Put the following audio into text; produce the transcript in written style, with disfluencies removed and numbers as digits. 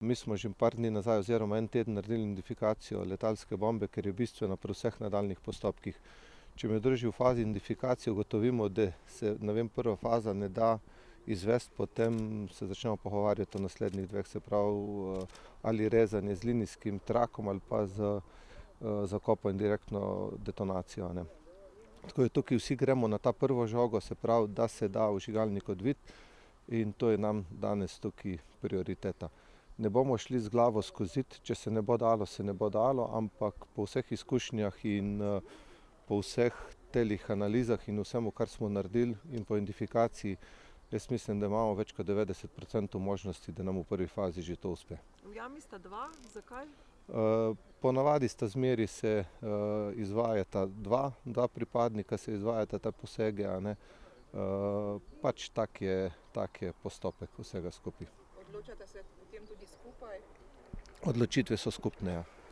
Mi smo že par dni nazaj oziroma en teden naredili identifikacijo letalske bombe, ker je bistvena pri vseh nadaljnih postopkih. Če me drži v fazi identifikacije, ugotovimo, da se prva faza ne da izvesti, potem se začnemo pogovarjati o naslednjih dveh, se pravi ali rezanje z linijskim trakom ali pa z zakopom in direktno detonacijo. Tako da tukaj vsi gremo na ta prvo žogo, se pravi, da se da vžigalnik odviti in to je nam danes tukaj prioriteta. Ne bomo šli z glavo skozi zid, če se ne bo dalo, se ne bo dalo, ampak po vseh izkušnjah in po vseh telih analizah in vsemu, kar smo naredili in po identifikaciji, jaz mislim, da imamo več kot 90% možnosti, da nam v prvi fazi že to uspe. V jami sta dva, zakaj? Ponavadi sta zmeri se izvajata dva pripadnika, se izvajata ta posege, pač tak je postopek vsega skupaj. Odločate se potem tudi skupaj? Odločitve so skupne, ja.